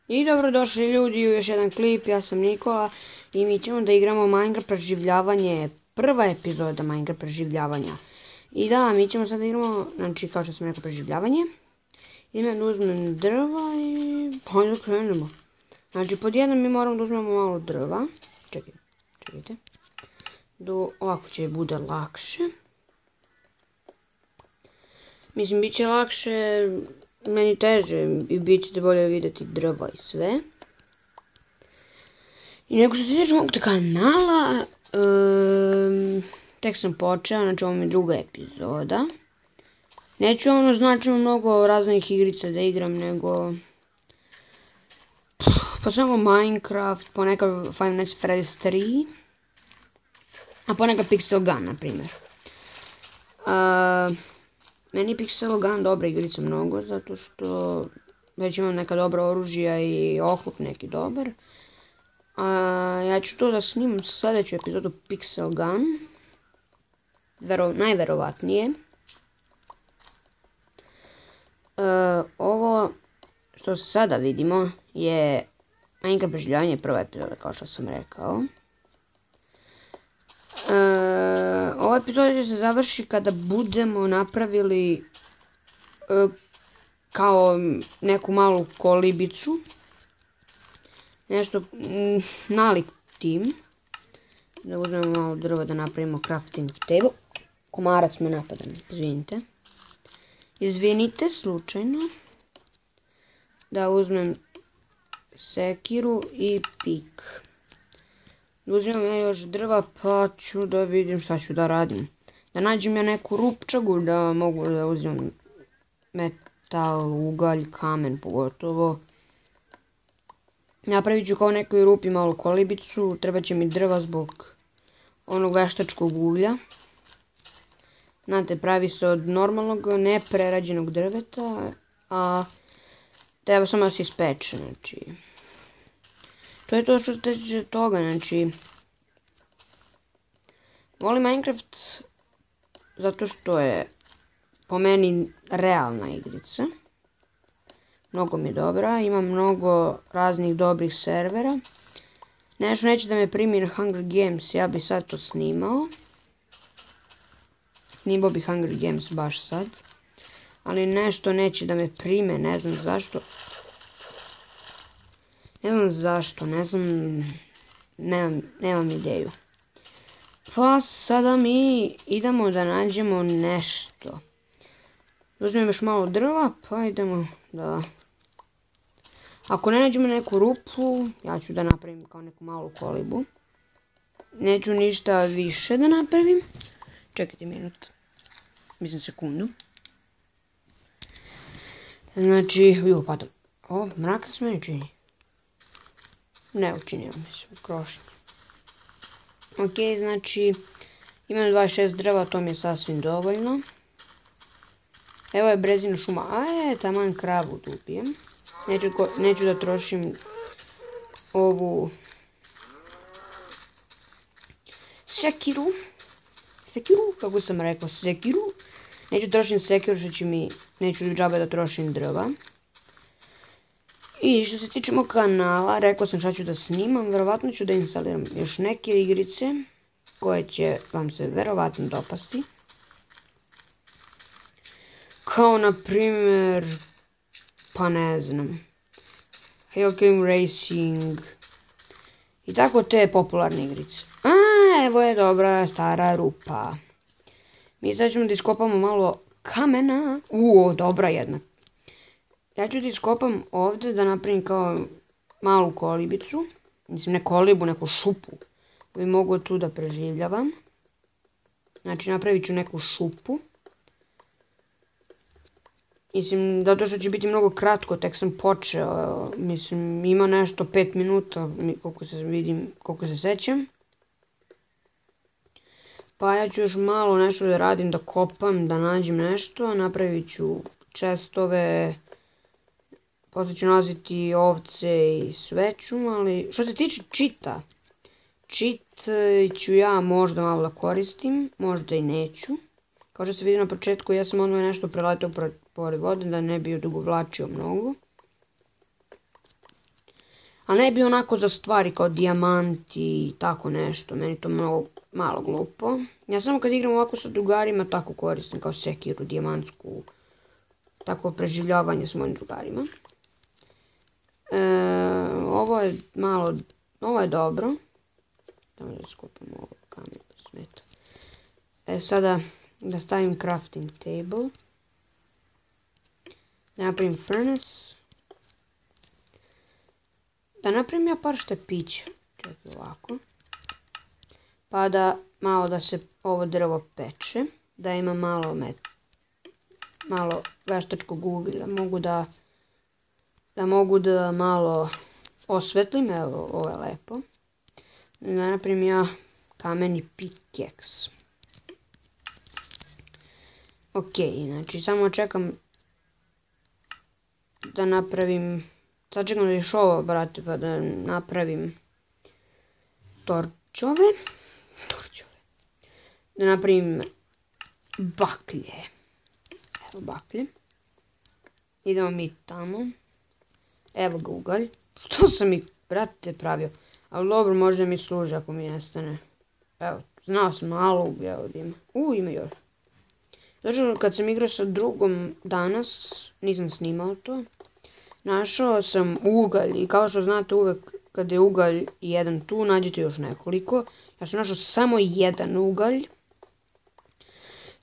I dobrodošli ljudi u još jedan klip, ja sam Nikola i mi ćemo da igramo Minecraft preživljavanje, prva epizoda Minecraft preživljavanja. I da, mi ćemo sad da igramo, znači kao što sam rekao, preživljavanje. Idem da uzmem drva i hajde da krenemo. Znači pod jedan mi moramo da uzmemo malo drva. Čekajte. Ovako će bude lakše. Mislim, bit će lakše, meni teže i bit ćete bolje vidjeti drva i sve. I neko što se tiče mog kanala, tek sam počeo, znači ovo mi je druga epizoda. Neću značajno mnogo raznih igrica da igram, nego pa samo Minecraft, ponekad Five Nights at Freddy's 3, a ponekad Pixel Gun, na primjer. Meni je Pixel Gun dobra igrica mnogo, zato što već imam neka dobra oružja i oklop neki dobar. Ja ću to da snimam sljedeću epizodu Pixel Gun, najverovatnije. Ovo što sada vidimo je Minecraft preživljavanje, prva epizoda, kao što sam rekao. Ova epizoda će se završiti kada budemo napravili kao neku malu kolibicu. Nešto nalik tim. Da uzmemo malo drva da napravimo crafting table. Komarac me napada, izvinite. Izvinite, slučajno. Da uzmem sekiru i pik. Uzimam ja još drva, pa ću da vidim šta ću da radim. Da nađem ja neku rupčagu da mogu da uzimam metal, ugalj, kamen pogotovo. Napravit ću kao nekoj rupi malu kolibicu, treba će mi drva zbog onog veštačkog uglja. Znate, pravi se od normalnog, neprerađenog drveta, a treba samo da se ispeče, znači. To je to što se tiče toga, znači. Volim Minecraft zato što je po meni realna igrica. Mnogo mi je dobra, ima mnogo raznih dobrih servera. Nešto neće da me primi na Hunger Games, ja bi sad to snimao. Snimao bi Hunger Games baš sad. Ali nešto neće da me prime, ne znam zašto. Nemam ideju. Pa sada mi idemo da nađemo nešto. Uzmem još malo drva, pa idemo da... Ako ne nađemo neku rupu, ja ću da napravim kao neku malu kolibu. Neću ništa više da napravim. Čekajte minut. Mislim sekundu. Znači, padam. Mrak se meni čini. Ne učinio mi se, krošim. Ok, znači, imam 26 drva, to mi je sasvim dovoljno. Evo je brezina šuma, taman kravu da ubijem. Neću da trošim ovu sekiru, kako sam rekao, sekiru. Neću trošim sekiru, što će mi, neću džabe da trošim drva. I što se tiče mog kanala, rekao sam šta ću da snimam, verovatno ću da instaliram još neke igrice koje će vam se verovatno dopasti. Kao na primjer, pa ne znam, Hellcame Racing i tako te popularne igrice. Evo je dobra stara rupa. Mi sad ćemo da iskopamo malo kamena. Dobra jedna. Ja ću da iskopam ovdje da napravim kao malu kolibicu. Mislim, ne kolibu, neku šupu. Da bi mogu tu da preživljavam. Znači, napravit ću neku šupu. Mislim, zato što će biti mnogo kratko, tek sam počeo. Mislim, ima nešto 5 minuta, koliko se sećam. Pa ja ću još malo nešto da radim, da kopam, da nađem nešto. Napravit ću chestove. Poslije ću nalaziti ovce i sveću, ali što se tiče cheata, cheat ću ja možda malo da koristim, možda i neću. Kao što se vidi na početku, ja sam odmah nešto preletao pored vode da ne bi odugovlačio mnogo. A ne bi onako za stvari kao dijamanti i tako nešto. Meni to malo glupo. Ja samo kad igram ovako sa drugarima tako koristim kao sekiru, dijamantsku. Tako preživljavanje s mojim drugarima. Ovo je malo, ovo je dobro. Tamo da skupam ovo kamen, smeta. Sada da stavim crafting table. Da napravim furnace. Da napravim ja par štepića. Čekaj ovako. Pa da malo da se ovo drvo peče. Da ima malo veštačkog uglja. Da mogu da malo osvetlim. Evo, ovo je lepo. Da napravim ja kameni pickaxe. Ok, znači samo čekam da napravim, sad čekam da još ovo, brate, pa da napravim torčove. Da napravim baklje. Evo baklje. Idemo mi tamo. Evo ga ugalj. Što sam ih, brate, pravio? Ali dobro, možda mi služi ako mi nestane. Evo, znao sam malo uglja ovdje ima. Ima još. Znači, kad sam igrao sa drugom danas, nisam snimao to, našao sam ugalj i kao što znate uvek kad je ugalj jedan tu, nađete još nekoliko. Ja sam našao samo jedan ugalj.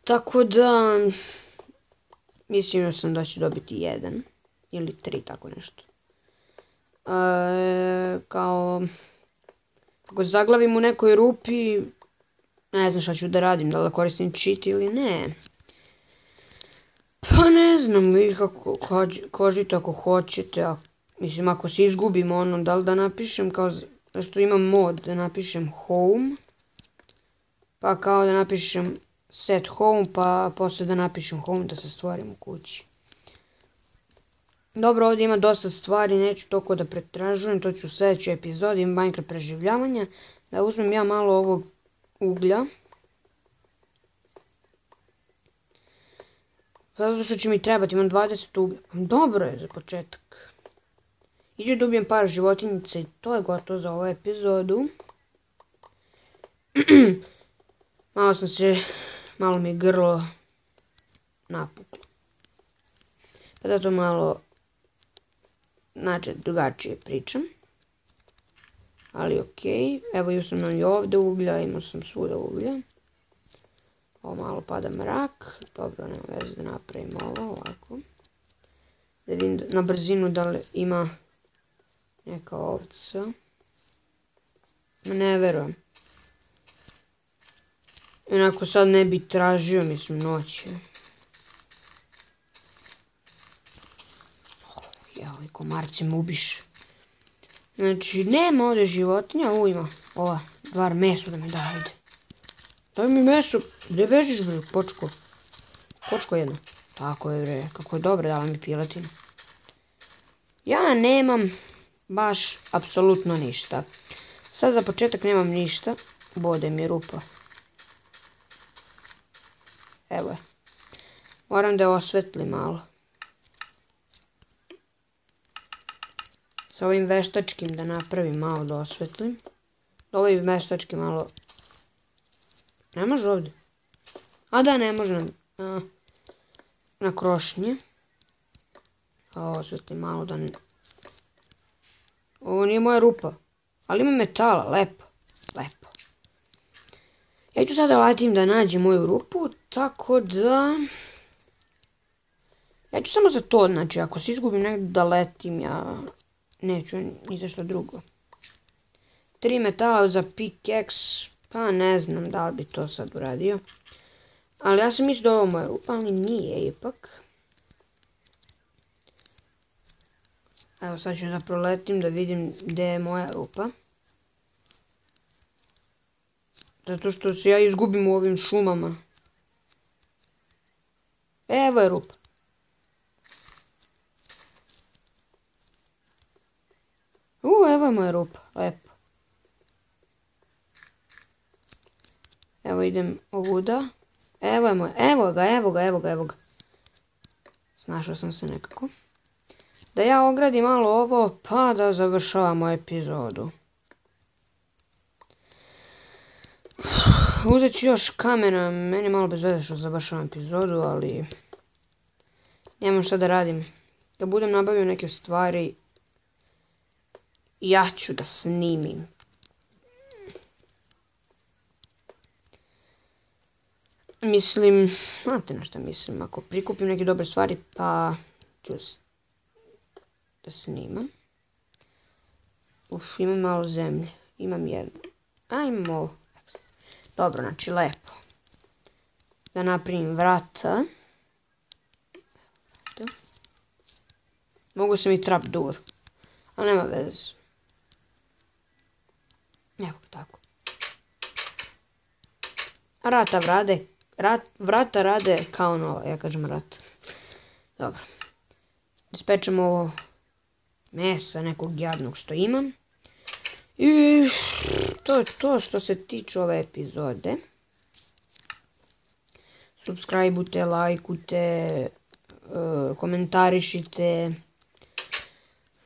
Tako da, mislio sam da ću dobiti jedan ili 3, tako nešto. Kao, ako zaglavim u nekoj rupi, ne znam šta ću da radim, da li koristim cheat ili ne. Pa ne znam, vi kako kažite ako hoćete, mislim ako se izgubim ono, da li da napišem kao, što imam mod, da napišem home, pa kao da napišem set home, pa posle da napišem home da se stvorim u kući. Dobro, ovdje ima dosta stvari, neću toliko da pretražujem, to ću u sljedećoj epizodi Minecraft preživljavanja, da uzmem ja malo ovog uglja. Zato što će mi trebati, imam 20 uglja. Dobro je za početak. Iđu da ubijem par životinjica i to je gotovo za ovu epizodu. Malo mi je grlo napuklo. Pa zato malo, znači, drugačije pričam. Ali okej. Evo ju sam i ovdje uglja, imao sam svuda uglja. Ovo malo pada mrak. Dobro, nema veze da napravim ovo ovako. Da vidim na brzinu da li ima neka ovca. Ne verujem. Inako sad ne bi tražio, mislim, noć je. Jao, komarce me ubiše. Znači, nema ovdje životinja, ima ova, bar meso da mi da, ajde. Daj mi meso, gdje bežiš bre, počko? Počko jedno. Tako je bre, kako je dobro, dala mi piletinu. Ja nemam baš apsolutno ništa. Sad za početak nemam ništa, bode mi rupa. Evo je. Moram da je osvetlim malo. Sa ovim veštačkim da napravim malo da osvetlim. Ovaj veštački malo... Ne može ovdje. A da, ne može na krošnje. A osvetlim malo da ne... Ovo nije moja rupa. Ali ima metala, lepo. Lepo. Ja ću sada letim da nađem moju rupu, tako da... Ja ću samo za to, znači, ako se izgubim negdje da letim, ja neću ni za što drugo. 3 metala za pickaxe, pa ne znam da li bi to sad uradio. Ali ja sam mislio da ovo moja rupa, ali nije ipak. Evo sad ću da proletim da vidim gdje je moja rupa. Zato što se ja izgubim u ovim šumama. Evo je rupa. Evo je moja rupa, lepo. Evo idem ovuda. Evo je moja, evo ga. Snašao sam se nekako. da ja ogradim malo ovo, pa da završavamo epizodu. Uzet ću još kamena, meni je malo bez veze što završavam epizodu, ali nemam šta da radim. Kad budem nabavio neke stvari, ja ću da snimim. Mislim, znate na šta mislim, ako prikupim neke dobre stvari, pa ću da snimam. Imam malo zemlje, imam jednu. Ajmo ovo. Dobro, znači lepo. Da napravim vrata. Mogu sam i trapdoor, ali nema veze. Evo tako. Vrata rade kao nova, ja kažem vrata. Dobro. Ispečemo ovo mesa nekog jadnog što imam. I to je to što se tiče ove epizode. Subscribeujte, lajkujte, komentarišite.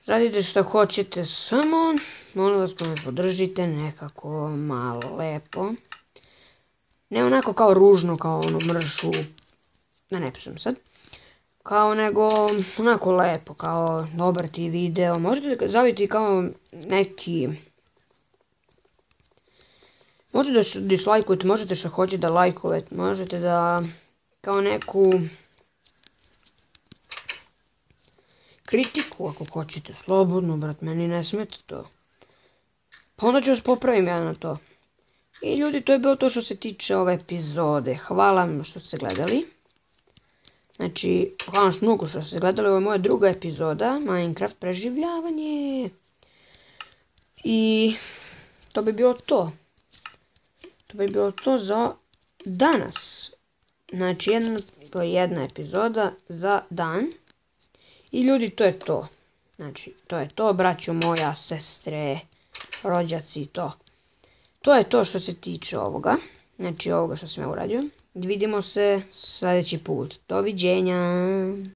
Radite što hoćete, samo molim vas me podržite nekako malo lepo. Ne onako kao ružno, kao ono mršu, da ne psujem sad. Kao nego onako lepo, kao dobar ti video. Možete da zaviti kao neki... Možete da dislajkujete, možete što hoćete da lajkujete, možete da kao neku kritiku ako hoćete, slobodno, brat, meni ne smeta to. Pa onda ću vas popravim ja na to. I ljudi, to je bilo to što se tiče ove epizode. Hvala vam što ste gledali. Znači, hvala vam mnogo što ste gledali, ovo je moja druga epizoda, Minecraft preživljavanje. I to bi bilo to. To bi bilo to za danas. Znači, jedna epizoda za dan. I ljudi, to je to. Znači, to je to, braćo moja, sestre, rođaci, to. To je to što se tiče ovoga. Znači, ovoga što sam ja uradio. Vidimo se sljedeći put. Doviđenja.